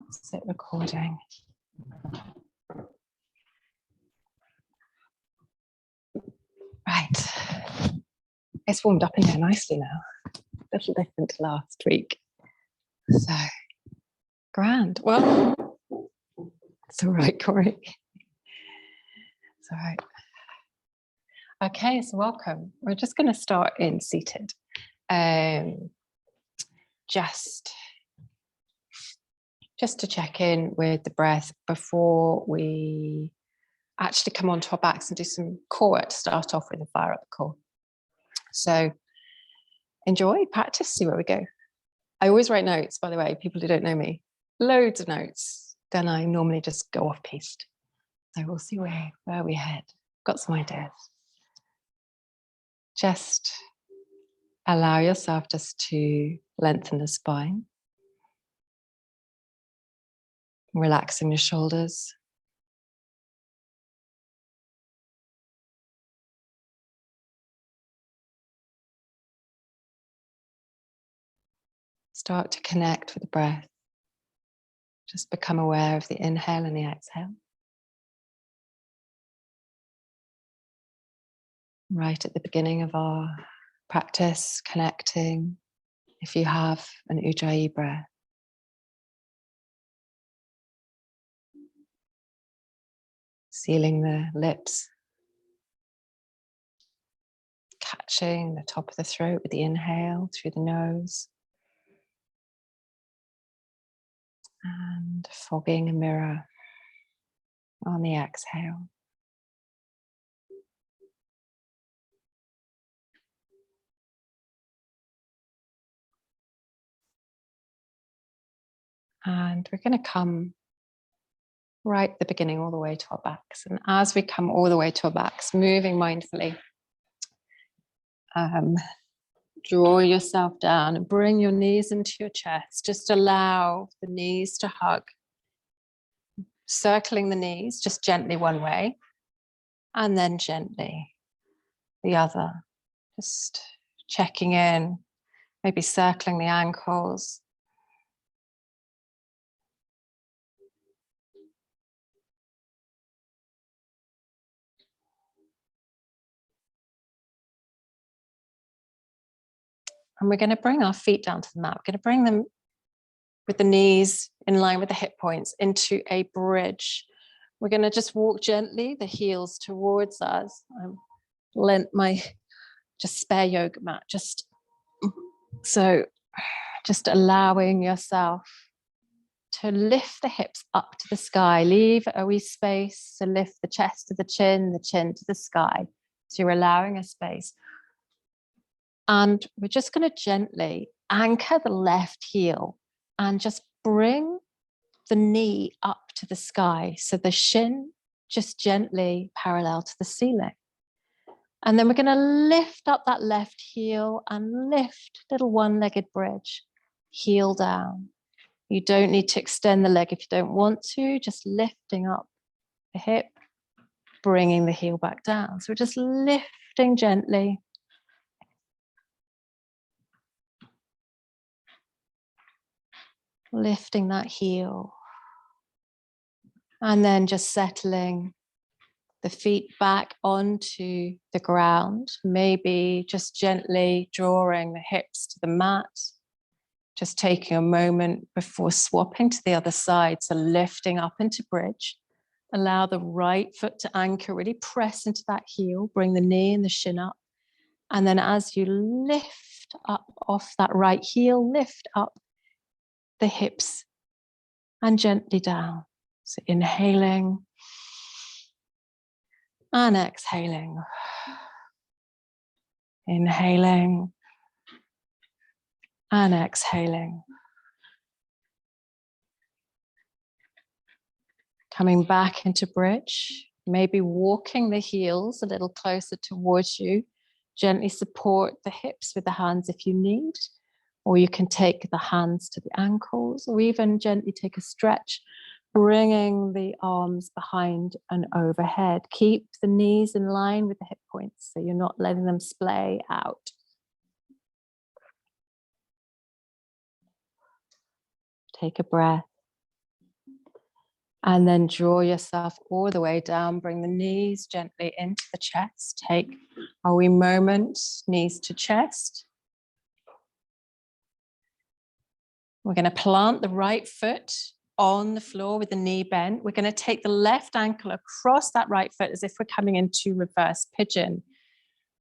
Is it recording? Right. It's warmed up in here nicely now. A little different to last week. So, grand. Well, it's all right, Corey. It's all right. Okay, so welcome. We're just going to start in seated. Just to check in with the breath before we actually come onto our backs and do some core work to start off with and fire up the core. So enjoy, practice, see where we go. I always write notes, by the way, people who don't know me, loads of notes. Then I normally just go off piste. So we'll see where we head. Got some ideas. Just allow yourself just to lengthen the spine. Relaxing your shoulders. Start to connect with the breath. Just become aware of the inhale and the exhale. Right at the beginning of our practice, connecting, if you have an Ujjayi breath. Sealing the lips. Catching the top of the throat with the inhale through the nose. And fogging a mirror on the exhale. And we're going to come right at the beginning all the way to our backs. And as we come all the way to our backs, moving mindfully, draw yourself down and bring your knees into your chest. Just allow the knees to hug. Circling the knees, just gently one way, and then gently the other. Just checking in, maybe circling the ankles. And we're going to bring our feet down to the mat. We're going to bring them with the knees in line with the hip points into a bridge. We're going to just walk gently, the heels towards us. I've lent my spare yoga mat. Just allowing yourself to lift the hips up to the sky. Leave a wee space to lift the chest to the chin to the sky. So you're allowing a space. And we're just going to gently anchor the left heel and just bring the knee up to the sky. So the shin just gently parallel to the ceiling. And then we're going to lift up that left heel and lift, little one-legged bridge, heel down. You don't need to extend the leg if you don't want to, just lifting up the hip, bringing the heel back down. So we're just lifting gently. Lifting that heel. And then just settling the feet back onto the ground, maybe just gently drawing the hips to the mat, just taking a moment before swapping to the other side, so lifting up into bridge. Allow the right foot to anchor, really press into that heel, bring the knee and the shin up. And then as you lift up off that right heel, lift up the hips and gently down. So inhaling and exhaling. Inhaling and exhaling. Coming back into bridge, maybe walking the heels a little closer towards you. Gently support the hips with the hands if you need, or you can take the hands to the ankles, or even gently take a stretch, bringing the arms behind and overhead. Keep the knees in line with the hip points, so you're not letting them splay out. Take a breath. And then draw yourself all the way down. Bring the knees gently into the chest. Take a wee moment, knees to chest. We're going to plant the right foot on the floor with the knee bent. We're going to take the left ankle across that right foot as if we're coming into reverse pigeon.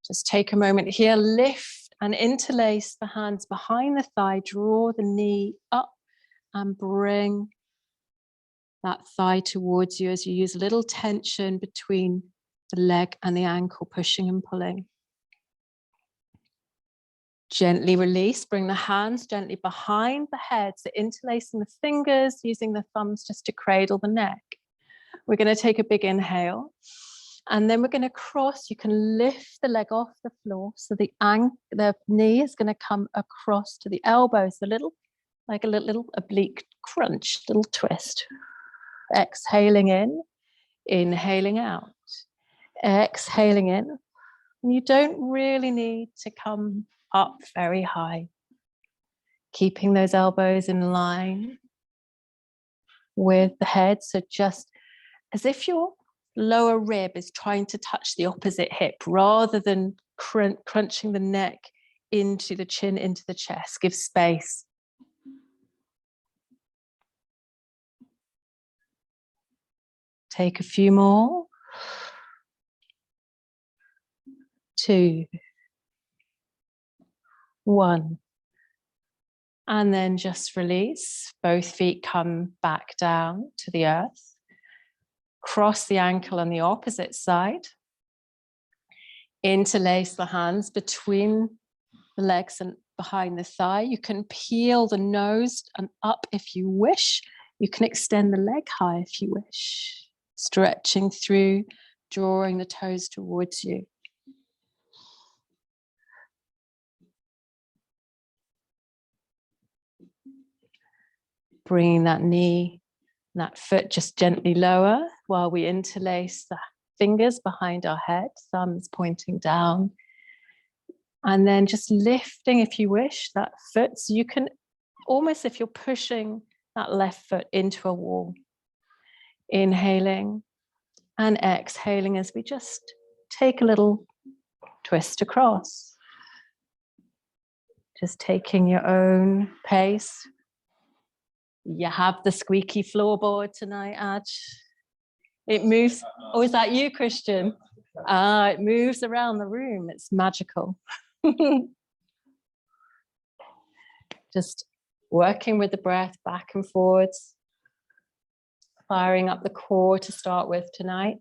Just take a moment here, lift and interlace the hands behind the thigh, draw the knee up and bring that thigh towards you as you use a little tension between the leg and the ankle, pushing and pulling. Gently release, bring the hands gently behind the head, so interlacing the fingers, using the thumbs just to cradle the neck. We're going to take a big inhale, and then we're going to cross. You can lift the leg off the floor, so the knee is going to come across to the elbows, like a little oblique crunch, little twist. Exhaling in, inhaling out, exhaling in. And you don't really need to come up very high. Keeping those elbows in line with the head. So just as if your lower rib is trying to touch the opposite hip rather than crunching the neck into the chin, into the chest. Give space. Take a few more. 2, 1. And then just release. Both feet come back down to the earth. Cross the ankle on the opposite side. Interlace the hands between the legs and behind the thigh. You can peel the nose and up if you wish. You can extend the leg high if you wish. Stretching through, drawing the toes towards you. Bringing that knee, that foot just gently lower while we interlace the fingers behind our head, thumbs pointing down. And then just lifting, if you wish, that foot. So you can almost, if you're pushing that left foot into a wall. Inhaling and exhaling as we just take a little twist across. Just taking your own pace. You have the squeaky floorboard tonight, Aj. It moves. Oh, is that you, Christian? It moves around the room. It's magical. Just working with the breath back and forwards. Firing up the core to start with tonight.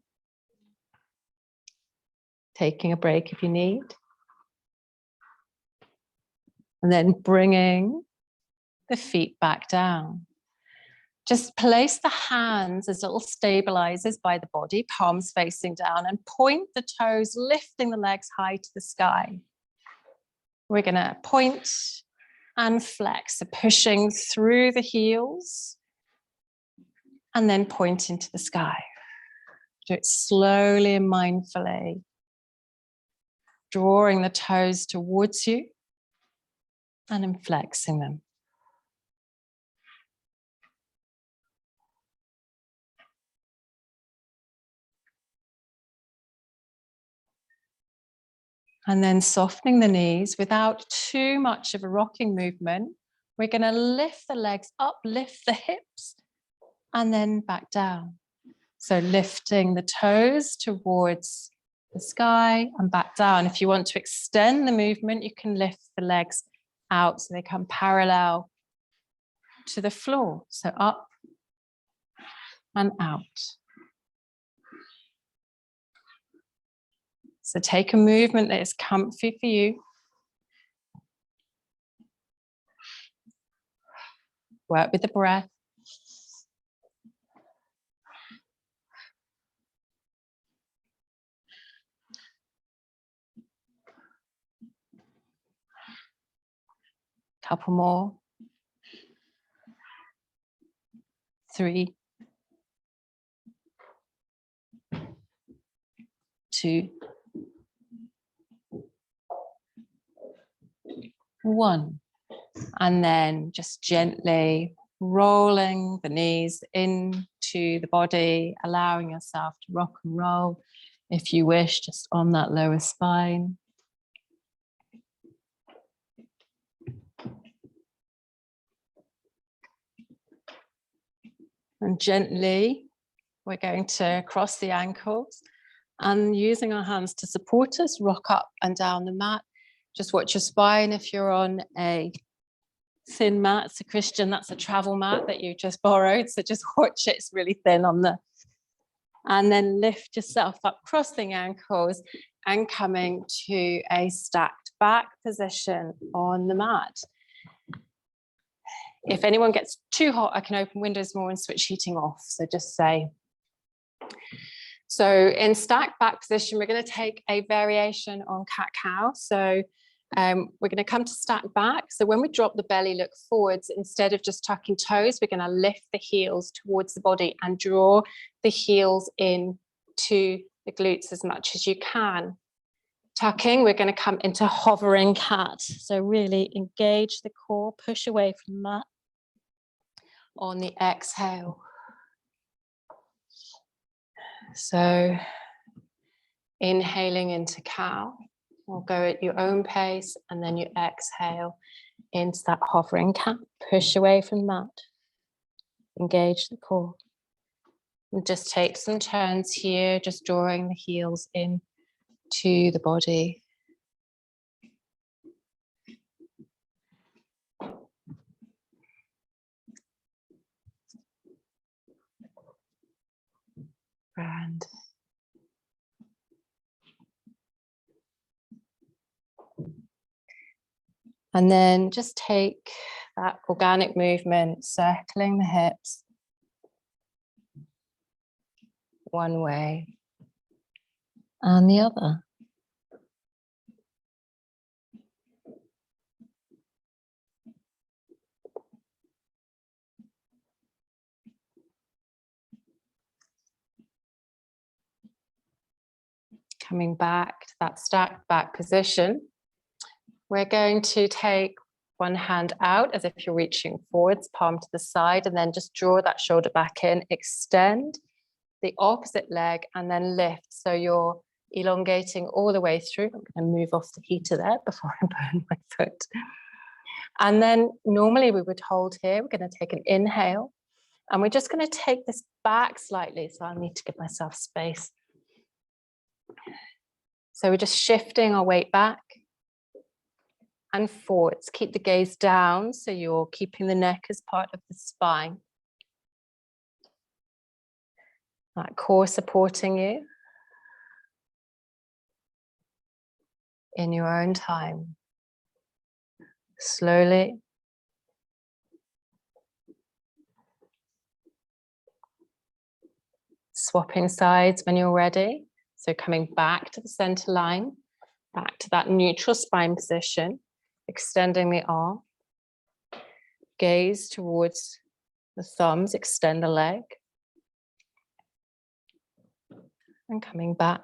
Taking a break if you need. And then bringing the feet back down. Just place the hands as little stabilizers by the body, palms facing down, and point the toes, lifting the legs high to the sky. We're going to point and flex, so pushing through the heels and then point into the sky. Do it slowly and mindfully, drawing the toes towards you and then flexing them. And then softening the knees without too much of a rocking movement. We're going to lift the legs up, lift the hips, and then back down. So lifting the toes towards the sky and back down. If you want to extend the movement, you can lift the legs out so they come parallel to the floor. So up and out. So take a movement that is comfy for you. Work with the breath. Couple more. 3, 2, 1. And then just gently rolling the knees into the body, allowing yourself to rock and roll if you wish, just on that lower spine. And gently, we're going to cross the ankles and using our hands to support us, rock up and down the mat. Just watch your spine if you're on a thin mat. So Christian, that's a travel mat that you just borrowed. So just watch it, it's really thin on the, and then lift yourself up, crossing ankles and coming to a stacked back position on the mat. If anyone gets too hot, I can open windows more and switch heating off. So just say. So in stacked back position, we're going to take a variation on cat-cow. So we're going to come to stack back. So when we drop the belly, look forwards, instead of just tucking toes, we're going to lift the heels towards the body and draw the heels in to the glutes as much as you can. Tucking, we're going to come into hovering cat. So really engage the core, push away from the mat. On the exhale. So inhaling into cow, we'll go at your own pace, and then you exhale into that hovering cat, push away from the mat, engage the core. And just take some turns here, just drawing the heels in to the body. And then just take that organic movement, circling the hips one way and the other. Coming back to that stacked back position, we're going to take one hand out as if you're reaching forwards, palm to the side, and then just draw that shoulder back in, extend the opposite leg, and then lift. So you're elongating all the way through. I'm going to move off the heater there before I burn my foot. And then normally we would hold here. We're going to take an inhale, and we're just going to take this back slightly. So I'll need to give myself space. So we're just shifting our weight back and forwards. Keep the gaze down, so you're keeping the neck as part of the spine. That core supporting you in your own time. Slowly. Swapping sides when you're ready. So coming back to the center line, back to that neutral spine position, extending the arm, gaze towards the thumbs, extend the leg, and coming back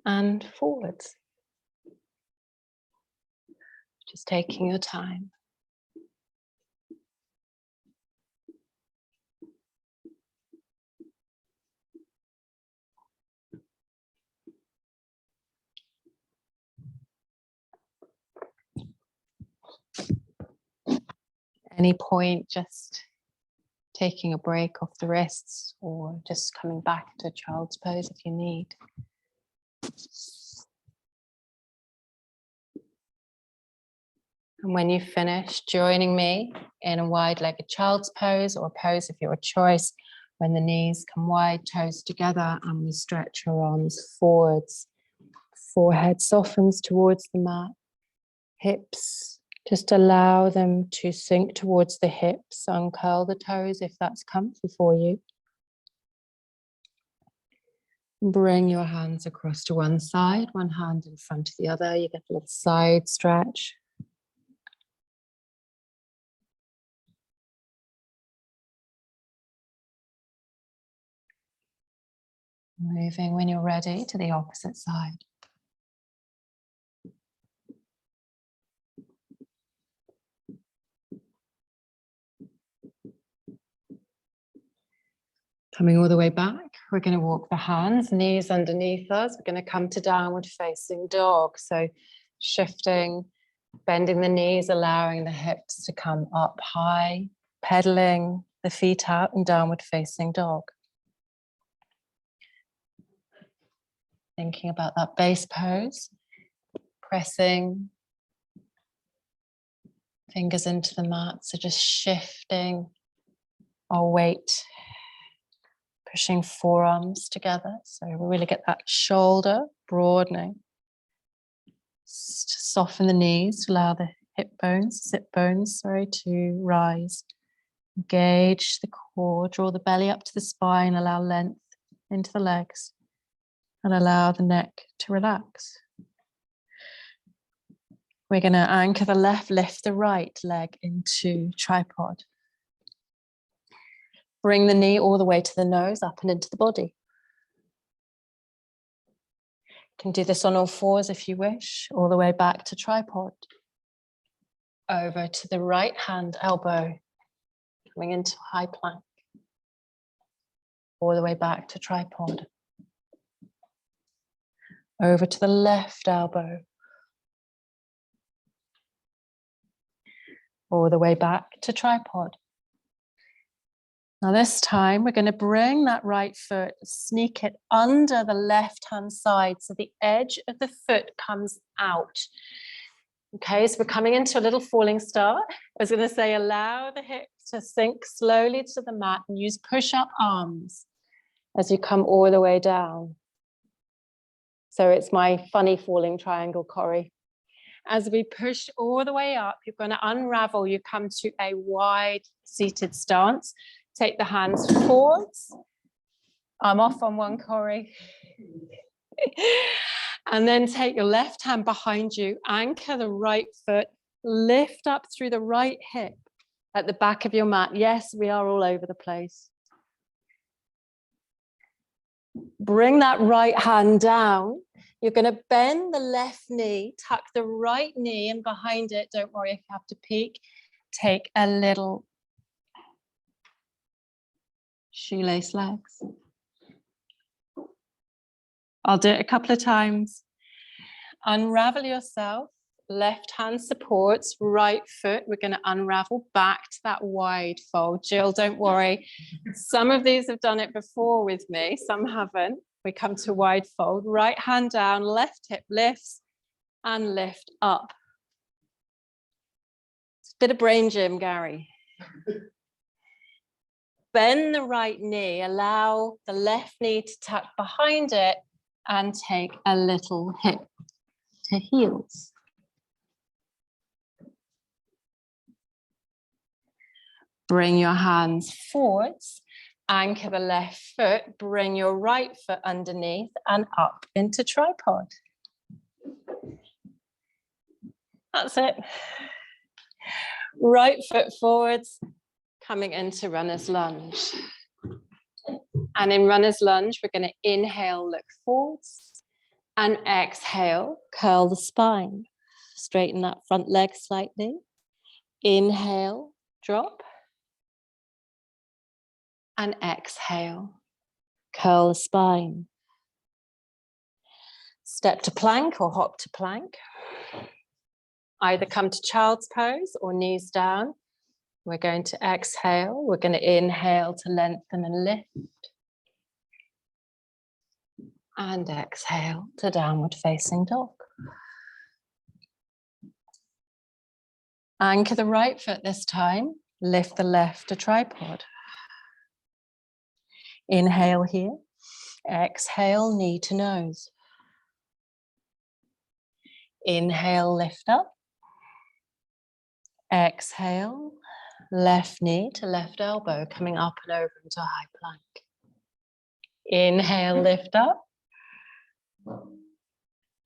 and forwards. Just taking your time. Any point, just taking a break off the wrists or just coming back to child's pose if you need. And when you finish, joining me in a wide-legged child's pose or pose of your choice, when the knees come wide, toes together, and we stretch our arms forwards. Forehead softens towards the mat, hips, just allow them to sink towards the hips, uncurl the toes if that's comfy for you. Bring your hands across to one side, one hand in front of the other. You get a little side stretch. Moving when you're ready to the opposite side. Coming all the way back, we're going to walk the hands, knees underneath us. We're going to come to downward facing dog. So shifting, bending the knees, allowing the hips to come up high, pedaling the feet out in downward facing dog. Thinking about that base pose, pressing fingers into the mat. So just shifting our weight, pushing forearms together. So we really get that shoulder broadening. Just to soften the knees, allow the sit bones, to rise. Engage the core, draw the belly up to the spine, allow length into the legs, and allow the neck to relax. We're going to anchor the left, lift the right leg into tripod. Bring the knee all the way to the nose, up and into the body. You can do this on all fours if you wish, all the way back to tripod. Over to the right hand elbow, coming into high plank. All the way back to tripod. Over to the left elbow. All the way back to tripod. Now this time we're going to bring that right foot, sneak it under the left hand side so the edge of the foot comes out. Okay, so we're coming into a little falling star. I was going to say allow the hips to sink slowly to the mat and use push-up arms as you come all the way down. So it's my funny falling triangle, Corrie. As we push all the way up, you're going to unravel. You come to a wide seated stance. Take the hands forwards. I'm off on one, Corrie. And then take your left hand behind you, anchor the right foot, lift up through the right hip at the back of your mat. Yes, we are all over the place. Bring that right hand down. You're going to bend the left knee, tuck the right knee and behind it. Don't worry if you have to peek. Take a little shoelace legs. I'll do it a couple of times. Unravel yourself. Left hand supports, right foot. We're going to unravel back to that wide fold. Jill, don't worry. Some of these have done it before with me. Some haven't. We come to wide fold. Right hand down, left hip lifts and lift up. It's a bit of brain gym, Gary. Bend the right knee. Allow the left knee to tuck behind it and take a little hip to heels. Bring your hands forwards, anchor the left foot, bring your right foot underneath and up into tripod. That's it. Right foot forwards, coming into runner's lunge. And in runner's lunge, we're going to inhale, look forwards, and exhale, curl the spine. Straighten that front leg slightly. Inhale, drop. And exhale, curl the spine. Step to plank or hop to plank. Either come to child's pose or knees down. We're going to exhale. We're going to inhale to lengthen and lift. And exhale to downward facing dog. Anchor the right foot this time. Lift the left to tripod. Inhale here. Exhale, knee to nose. Inhale, lift up. Exhale, left knee to left elbow, coming up and over into high plank. Inhale, lift up.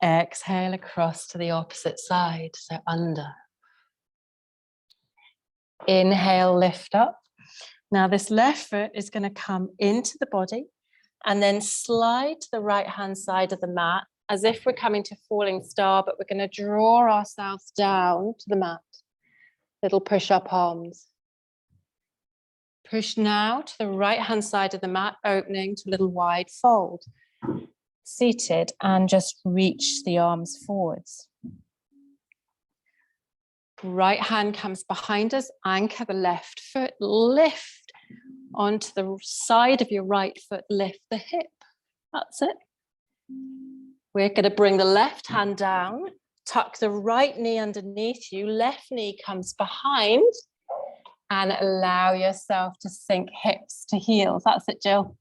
Exhale across to the opposite side, so under. Inhale, lift up. Now this left foot is going to come into the body and then slide to the right hand side of the mat as if we're coming to falling star, but we're going to draw ourselves down to the mat. Little push-up arms. Push now to the right hand side of the mat, opening to a little wide fold. Seated, and just reach the arms forwards. Right hand comes behind us, anchor the left foot, lift onto the side of your right foot, lift the hip. That's it. We're going to bring the left hand down, tuck the right knee underneath you, left knee comes behind, and allow yourself to sink hips to heels. That's it, Jill.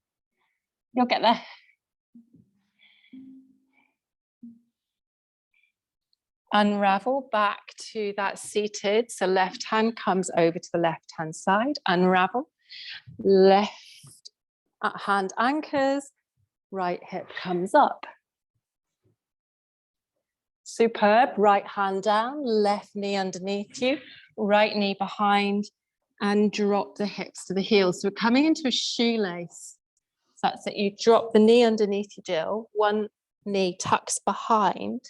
You'll get there. Unravel back to that seated. So left hand comes over to the left hand side. Unravel. Left hand anchors. Right hip comes up. Superb. Right hand down. Left knee underneath you. Right knee behind. And drop the hips to the heels. So we're coming into a shoelace. So that's it. You drop the knee underneath you, Jill. One knee tucks behind.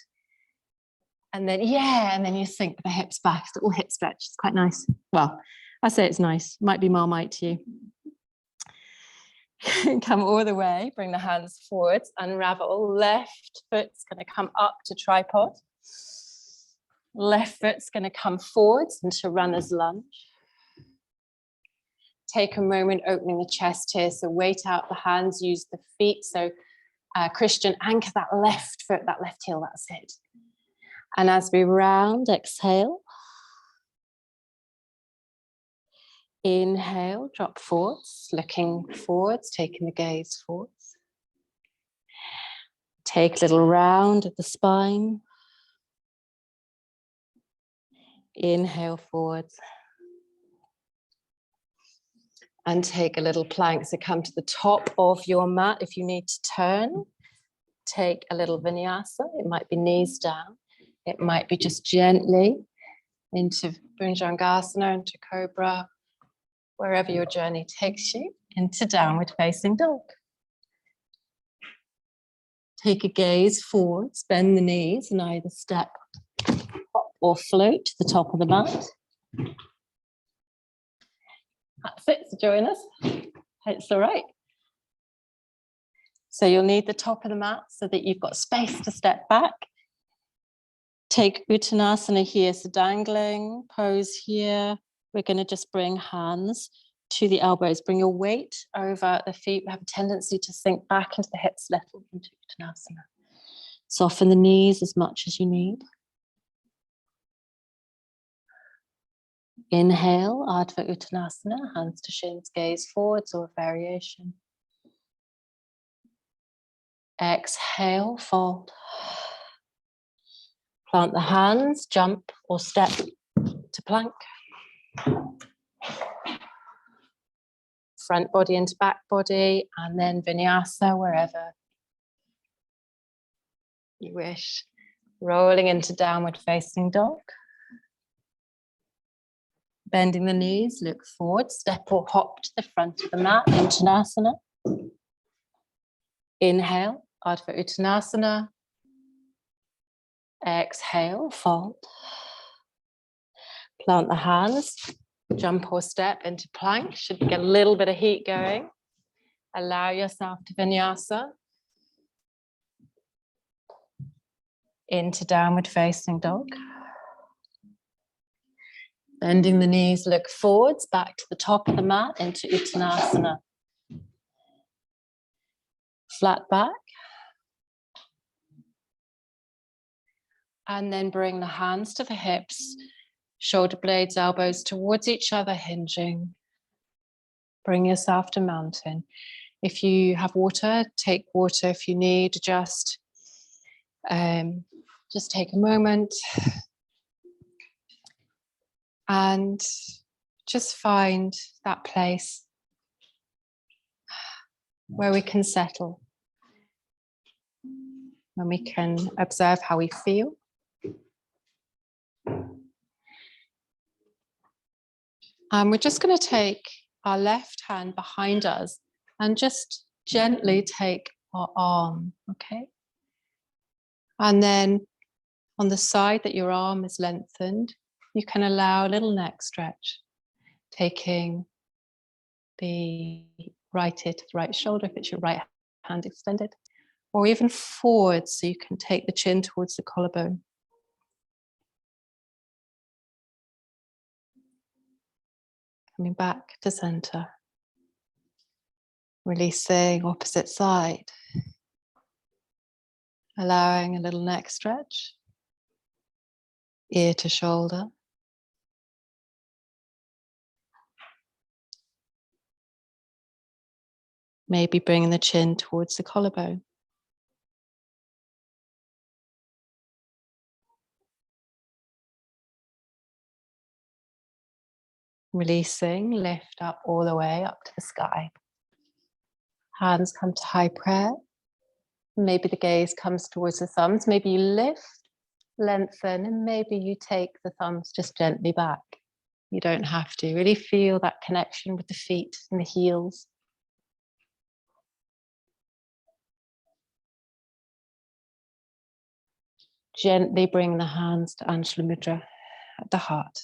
And then, and then you sink the hips back, little hip stretch. It's quite nice. Well, I say it's nice. Might be Marmite to you. Come all the way, bring the hands forwards, unravel. Left foot's going to come up to tripod. Left foot's going to come forwards into runner's lunge. Take a moment opening the chest here. So weight out the hands, use the feet. So Christian, anchor that left foot, that left heel, that's it. And as we round, exhale. Inhale, drop forwards, looking forwards, taking the gaze forwards. Take a little round of the spine. Inhale forwards. And take a little plank. So come to the top of your mat. If you need to turn, take a little vinyasa. It might be knees down. It might be just gently into Bhujangasana, into Cobra, wherever your journey takes you, into downward facing dog. Take a gaze forwards, bend the knees and either step or float to the top of the mat. That's it, so join us. It's all right. So you'll need the top of the mat so that you've got space to step back. Take Uttanasana here, so dangling pose here. We're going to just bring hands to the elbows. Bring your weight over the feet. We have a tendency to sink back into the hips, little into Uttanasana. Soften the knees as much as you need. Inhale, Ardha Uttanasana, hands to shins, gaze forwards or variation. Exhale, fold. Plant the hands, jump or step to plank. Front body into back body, and then vinyasa wherever you wish. Rolling into downward facing dog. Bending the knees, look forward, step or hop to the front of the mat, Uttanasana. Inhale, Ardha Uttanasana. Exhale, fold. Plant the hands, jump or step into plank. Should get a little bit of heat going. Allow yourself to vinyasa. Into downward facing dog. Bending the knees, look forwards, back to the top of the mat, into Uttanasana. Flat back. And then bring the hands to the hips, shoulder blades, elbows towards each other, hinging. Bring yourself to mountain. If you have water, take water. If you need, just take a moment. And just find that place where we can settle, when we can observe how we feel. And we're just going to take our left hand behind us and just gently take our arm, okay? And then on the side that your arm is lengthened, you can allow a little neck stretch, taking the right ear to the right shoulder if it's your right hand extended, or even forward so you can take the chin towards the collarbone. Coming back to center. Releasing opposite side. Allowing a little neck stretch. Ear to shoulder. Maybe bringing the chin towards the collarbone. Releasing, lift up all the way up to the sky. Hands come to high prayer. Maybe the gaze comes towards the thumbs. Maybe you lift, lengthen, and maybe you take the thumbs just gently back. You don't have to. Really feel that connection with the feet and the heels. Gently bring the hands to Anjali Mudra at the heart.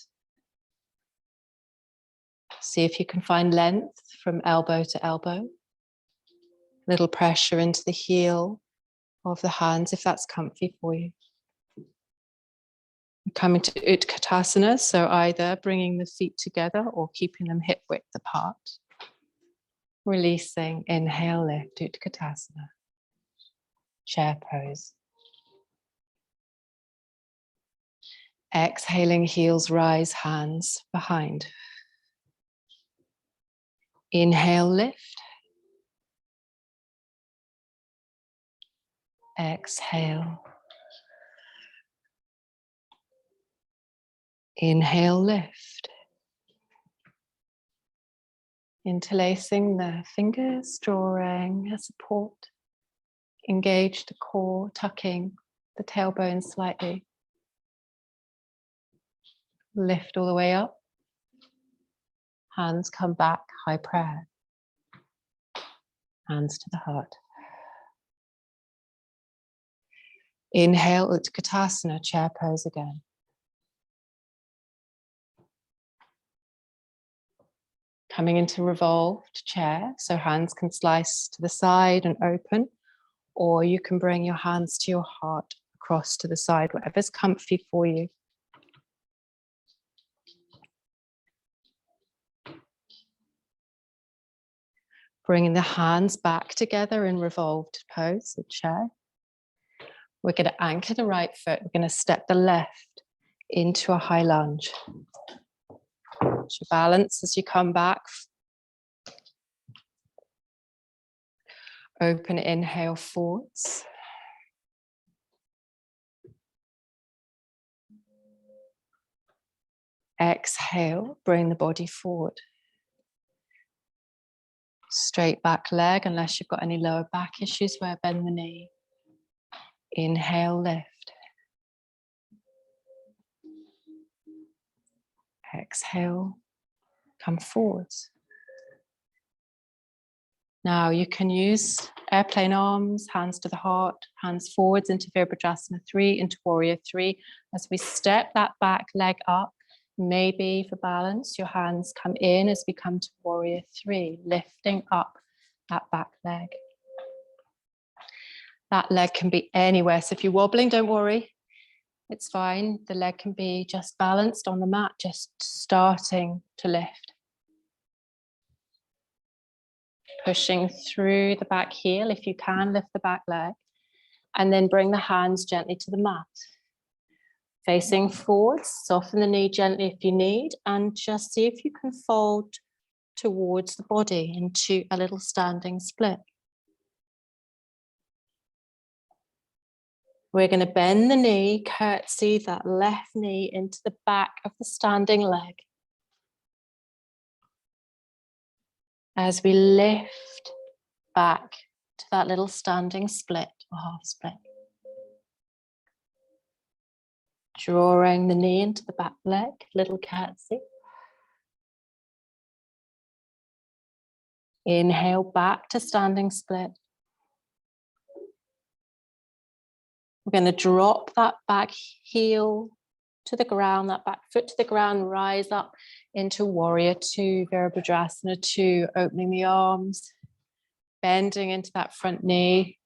See if you can find length from elbow to elbow. Little pressure into the heel of the hands if that's comfy for you. Coming to Utkatasana, so either bringing the feet together or keeping them hip width apart. Releasing, inhale, lift, Utkatasana. Chair pose. Exhaling, heels rise, hands behind. Inhale, lift. Exhale. Inhale, lift. Interlacing the fingers, drawing a support. Engage the core, tucking the tailbone slightly. Lift all the way up. Hands come back, high prayer. Hands to the heart. Inhale, Utkatasana, chair pose again. Coming into revolved chair, so hands can slice to the side and open, or you can bring your hands to your heart across to the side, whatever's comfy for you. Bringing the hands back together in revolved pose, so chair. We're going to anchor the right foot. We're going to step the left into a high lunge. So balance as you come back. Open inhale forwards. Exhale, bring the body forward. Straight back leg, unless you've got any lower back issues where bend the knee. Inhale, lift. Exhale, come forwards. Now you can use airplane arms, hands to the heart, hands forwards into Virabhadrasana 3, into Warrior 3. As we step that back leg up, maybe for balance, your hands come in as we come to Warrior 3, lifting up that back leg. That leg can be anywhere. So if you're wobbling, don't worry. It's fine. The leg can be just balanced on the mat, just starting to lift. Pushing through the back heel, if you can, lift the back leg. And then bring the hands gently to the mat. Facing forwards, soften the knee gently if you need, and just see if you can fold towards the body into a little standing split. We're going to bend the knee, curtsy that left knee into the back of the standing leg. As we lift back to that little standing split or half split. Drawing the knee into the back leg, little curtsy. Inhale back to standing split. We're going to drop that back heel to the ground, that back foot to the ground, rise up into Warrior Two, Virabhadrasana 2, opening the arms, bending into that front knee.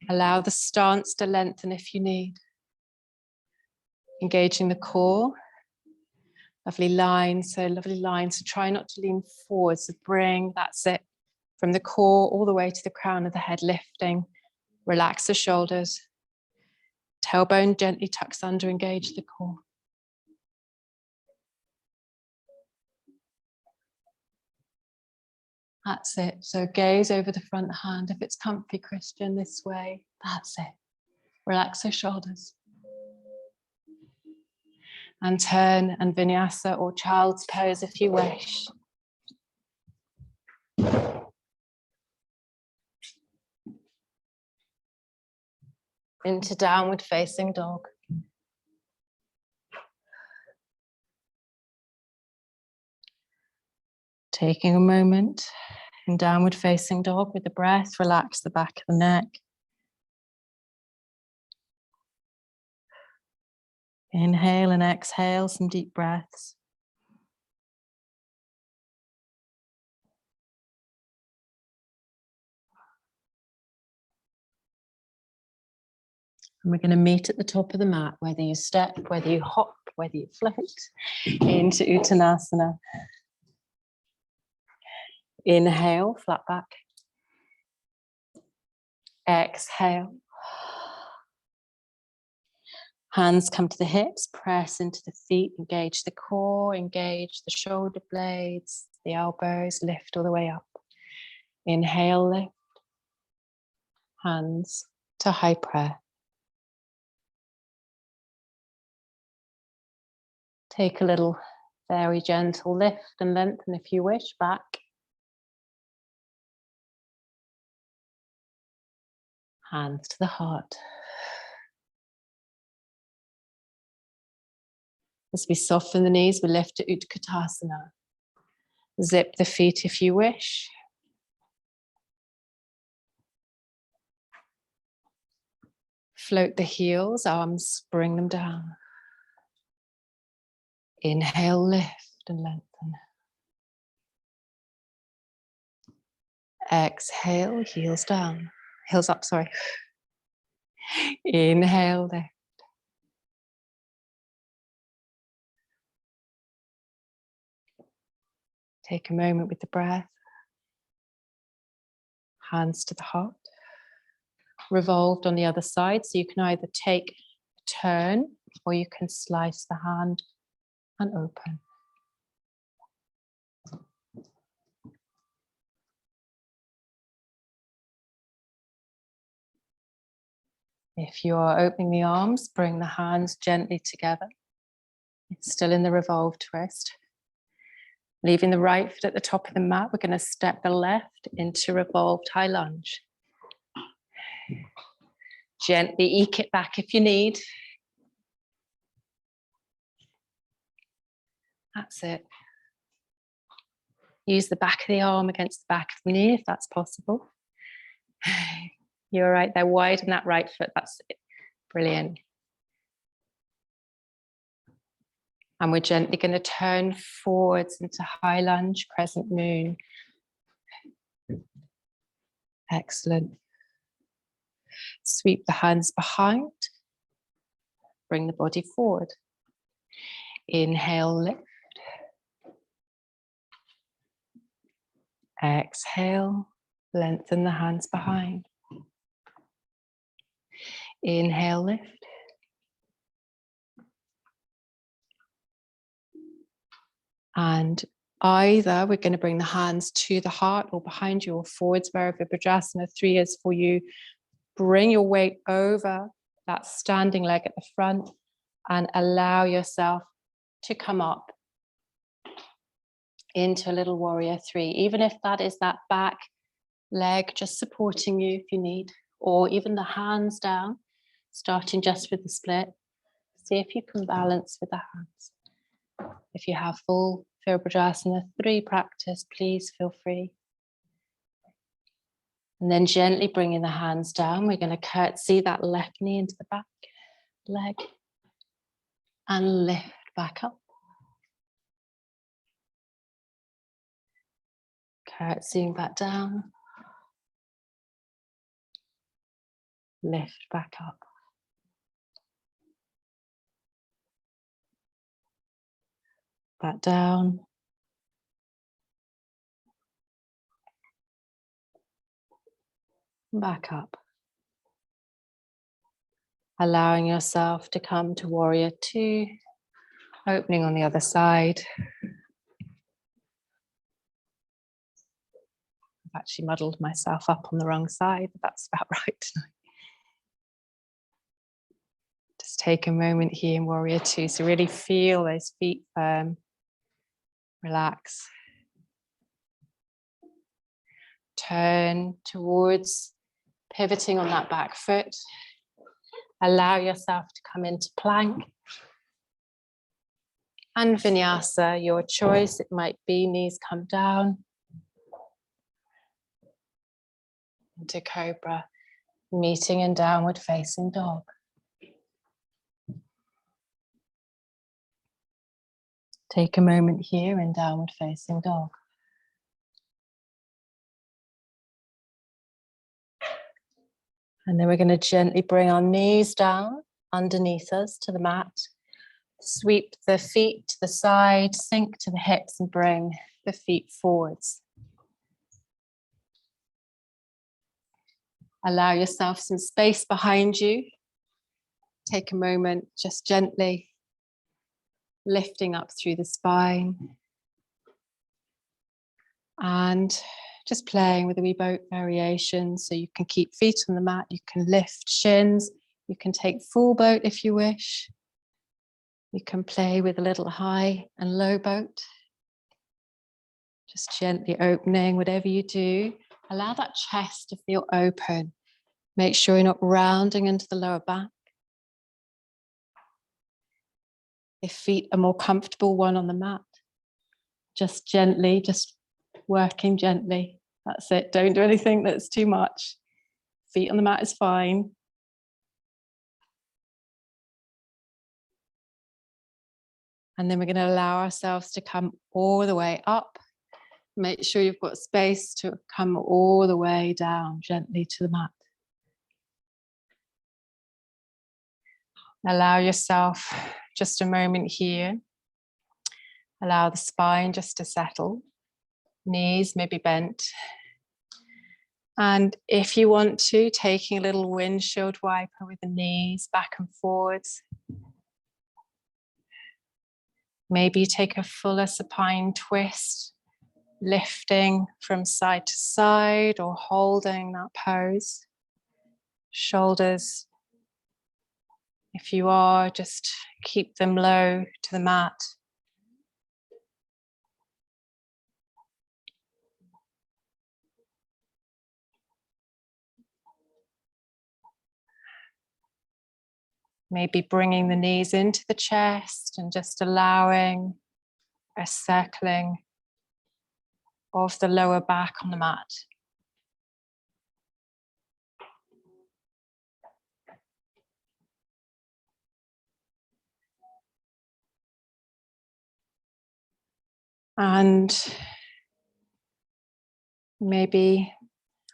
Allow the stance to lengthen if you need. Engaging the core. Lovely line, so lovely line. So try not to lean forward. So bring, that's it, from the core all the way to the crown of the head, lifting. Relax the shoulders. Tailbone gently tucks under, engage the core. That's it. So gaze over the front hand. If it's comfy, Christian, this way. That's it. Relax the shoulders. And turn and vinyasa or child's pose if you wish. Into downward facing dog. Taking a moment in downward facing dog with the breath, relax the back of the neck. Inhale and exhale some deep breaths. And we're going to meet at the top of the mat, whether you step, whether you hop, whether you float, into Uttanasana. Inhale, flat back. Exhale. Hands come to the hips, press into the feet, engage the core, engage the shoulder blades, the elbows, lift all the way up. Inhale, lift. Hands to high prayer. Take a little very gentle lift and lengthen if you wish, back. Hands to the heart. As we soften the knees, we lift to Utkatasana. Zip the feet if you wish. Float the heels, arms, bring them down. Inhale, lift and lengthen. Exhale, heels down. Heels up, sorry. Inhale, lift. Take a moment with the breath. Hands to the heart. Revolved on the other side, so you can either take a turn or you can slice the hand and open. If you are opening the arms, bring the hands gently together. It's still in the revolved twist. Leaving the right foot at the top of the mat, we're going to step the left into revolved high lunge. Gently eke it back if you need. That's it. Use the back of the arm against the back of the knee if that's possible. You're right there, widen that right foot, that's it. Brilliant. And we're gently going to turn forwards into high lunge, crescent moon. Excellent. Sweep the hands behind. Bring the body forward. Inhale, lift. Exhale, lengthen the hands behind. Inhale, lift. And either we're going to bring the hands to the heart or behind you or forwards, wherever Virabhadrasana 3 is for you. Bring your weight over that standing leg at the front and allow yourself to come up into a little Warrior 3, even if that is that back leg just supporting you if you need, or even the hands down, starting just with the split. See if you can balance with the hands. If you have full Virabhadrasana 3 practice, please feel free. And then gently bringing the hands down, we're going to curtsy that left knee into the back leg. and lift back up. Curtsying back down. Lift back up. Back down. Back up. Allowing yourself to come to warrior two, opening on the other side. I've actually muddled myself up on the wrong side, but that's about right tonight. Just take a moment here in warrior two. So really feel those feet firm. Relax. Turn towards pivoting on that back foot. Allow yourself to come into plank. And vinyasa, your choice. It might be knees come down. Into cobra, meeting in downward facing dog. Take a moment here in downward facing dog. And then we're going to gently bring our knees down underneath us to the mat. Sweep the feet to the side, sink to the hips and bring the feet forwards. Allow yourself some space behind you. Take a moment, just gently lifting up through the spine. And just playing with a wee boat variation. So you can keep feet on the mat, you can lift shins, you can take full boat if you wish. You can play with a little high and low boat. Just gently opening, whatever you do. Allow that chest to feel open. Make sure you're not rounding into the lower back. If feet are more comfortable, one on the mat. Just gently, just working gently. That's it. Don't do anything that's too much. Feet on the mat is fine. And then we're going to allow ourselves to come all the way up. Make sure you've got space to come all the way down gently to the mat. Allow yourself just a moment here. Allow the spine just to settle. Knees maybe bent. And if you want to, taking a little windshield wiper with the knees back and forwards. Maybe take a fuller supine twist, lifting from side to side or holding that pose. Shoulders, if you are, just keep them low to the mat. Maybe bringing the knees into the chest and just allowing a circling of the lower back on the mat. And maybe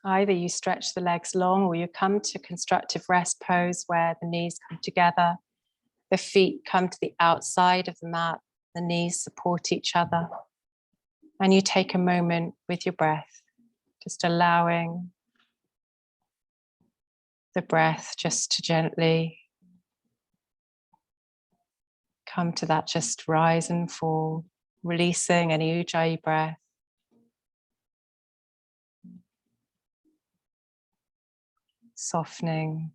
either you stretch the legs long or you come to constructive rest pose where the knees come together, the feet come to the outside of the mat, the knees support each other. And you take a moment with your breath, just allowing the breath just to gently come to that just rise and fall, releasing any ujjayi breath. Softening.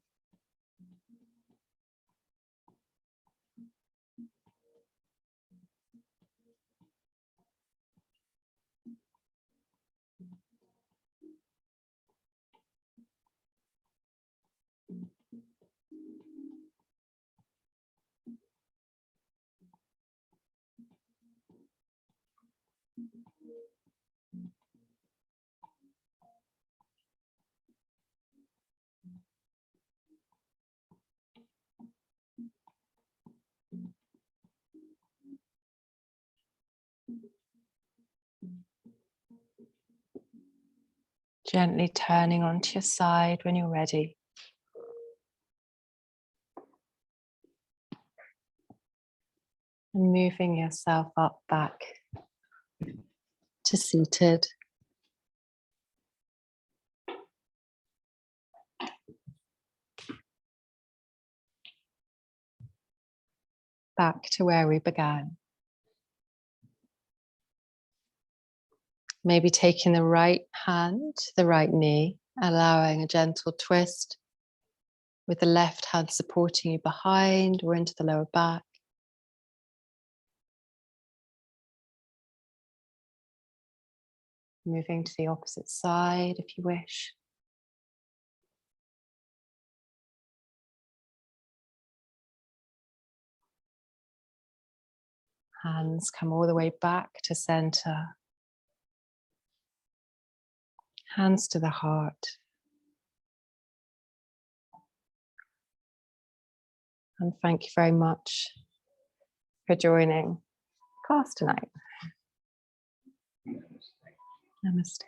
Gently turning onto your side when you're ready. And moving yourself up back to seated. Back to where we began. Maybe taking the right hand to the right knee, allowing a gentle twist with the left hand supporting you behind or into the lower back. Moving to the opposite side if you wish. Hands come all the way back to center. Hands to the heart. And thank you very much for joining class tonight. Namaste.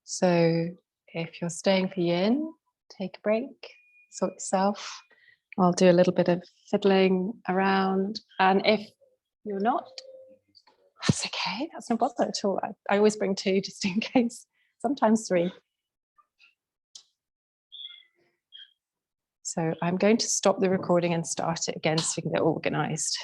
So if you're staying for yin, take a break, sort yourself. I'll do a little bit of fiddling around. And if you're not, that's okay. That's no bother at all. I always bring two just in case, sometimes three. So I'm going to stop the recording and start it again so we can get organized.